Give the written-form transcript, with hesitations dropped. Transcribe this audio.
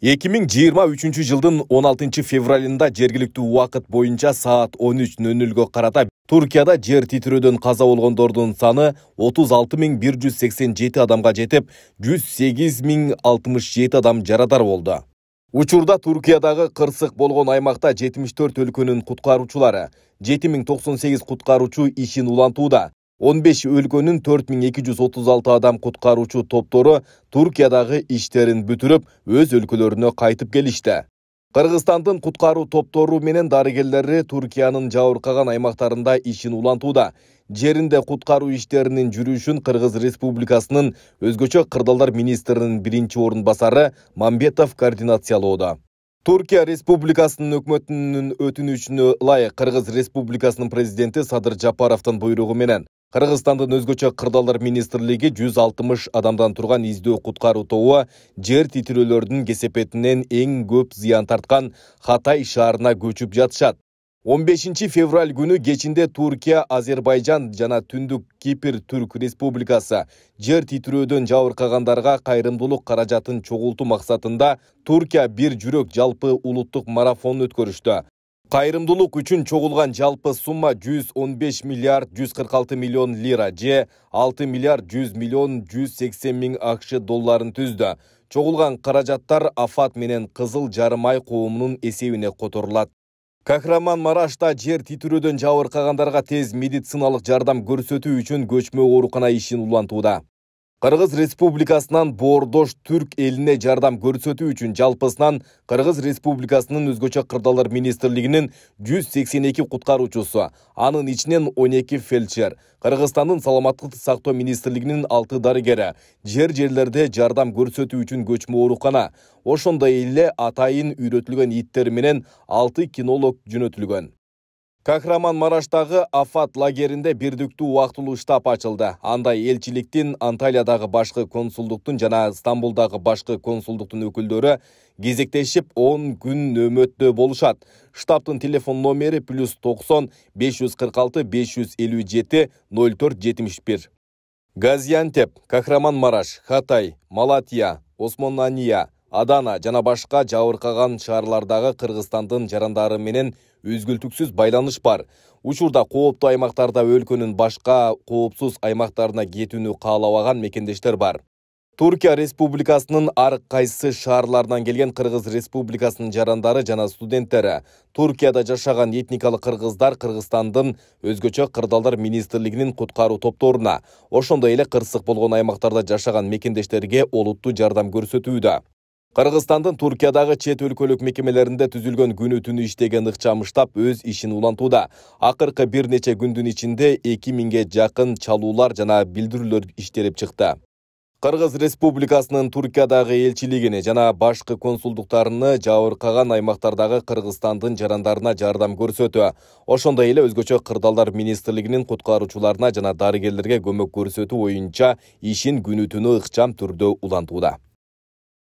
2023 жылдын 16 февралында жергиликтүү убакыт боюнча саат 13:00 карата Туркияда жер титирөөдөн каза болгондордун саны 36.187 адамга жетип, 108.067 адам жарадар болду. Учурда Туркиядагы кырсык болгон аймакта 74 өлкөнүн куткаруучулары, 7098 куткаруучу ишин улантууда. 15 өлкөнүн 4236 адам куткаруучу топтору Туркиядагы иштерин бүтүрүп, өз өлкөлөрүнө кайтып келишти. Кыргызстандын куткаруу топтору менен дарыгерлери Туркиянын жабыркаган аймактарында ишин улантууда. Жеринде куткаруу иштеринин жүрүшүн Кыргыз Республикасынын өзгөчө кырдаалдар министринин биринчи орун басары Мамбетов координациялоодо. Туркия Республикасынын өкмөтүнүн өтүнүчүнө ылайык Кыргыз Республикасынын президенти Садыр Жапаровдун буйругу менен Кыргызстандын өзгөчө кырдаалдар министрлиги 160 адамдан турган издөө куткаруу тобу жер титирөөлөрдүн кесепетинен эң көп зыян тарткан Хатай шаарына көчүп жатышат. 15 февраль күнү кечинде Туркия, Азербайжан жана Түндүк Кипр Түрк Республикасы жер титирөөдөн жабыркагандарга кайрымдуулук каражатын чогултуу максатында Туркия бир жүрөк жалпы улуттук марафон өткөрүштү. Кайрымдуулук үчүн чогулган жалпы сумма 115 миллиард 146 миллион лира же 6 миллиард 100 миллион 180 миң АКШ долларын түздү. Чогулган каражаттар Афат менен Кызыл Жарым ай коомунун эсебине которулат. Кахраман-Марашта жер титирөөдөн жабыркагандарга тез медициналык жардам көрсөтүү үчүн көчмө оорукана ишин улантууда. Кыргыз Республикасынан Боордош Түрк элине жардам көрсөтүү үчүн жалпысынан Кыргыз Республикасынын өзгөчө кырдаалдар министрлигинин 182 куткаруучусу, анын ичинен 12 фельдшер, Кыргызстандын саламаттык сактоо министрлигинин 6 дарыгери жерлерде жардам көрсөтүү үчүн көчмө оорукана, ошондой эле атайын үйрөтүлгөн иттер менен 6 кинолог жөнөтүлгөн. Кахраман-Мараштагы Афат лагеринде бирдиктүү убактылуу штаб ачылды. Анда элчиликтин, Анталиядагы башкы консулдуктун жана Стамбулдагы башкы консулдуктун өкүлдөрү кезектешип 10 күн нөөмөттө болушат. Штабтын телефон номери +90 546 557 0471. Газиантеп, Кахраман-Мараш, Хатай, Малатия, Осмонания, Адана жана башка жабыркаган шаарлардагы Кыргызстандын жарандары менен үзгүлтүксүз байланыш бар. Учурда кооптуу аймактарда өлкөнүн башка коопсуз аймактарына кетүүнү каалабаган мекендештер бар. Туркия Республикасынын ар кайсы шаарларынан келген Кыргыз Республикасынын жарандары жана студенттери Туркияда жашаган этникалык кыргыздар Кыргызстандын өзгөчө кырдаалдар министрлигинин куткаруу топторуна, ошондой эле кырсык болгон аймактарда жашаган мекендештерге олуттуу жардам көрсөтүүдө. Кыргызстандын Туркиядагы чет өлкөлүк мекемелеринде түзүлгөн күнү түнү иштеген ыкчам штаб өз ишин улантууда. Акыркы бир нече күндүн ичинде 2000ге жакын чалуулар жана билдирүүлөр иштелип чыкты. Кыргыз Республикасынын Туркиядагы элчилигини жана башкы консулдуктарыны жабыркаган аймактардагы Кыргызстандын жарандарына жардам көрсөтүү, ошондой эле өзгөчө кырдаалдар министрлигинин куткаруучуларына жана дарыгерлерге көмөк көрсөтүү боюнча ишин күнү түнү ыкчам түрдө улантууда.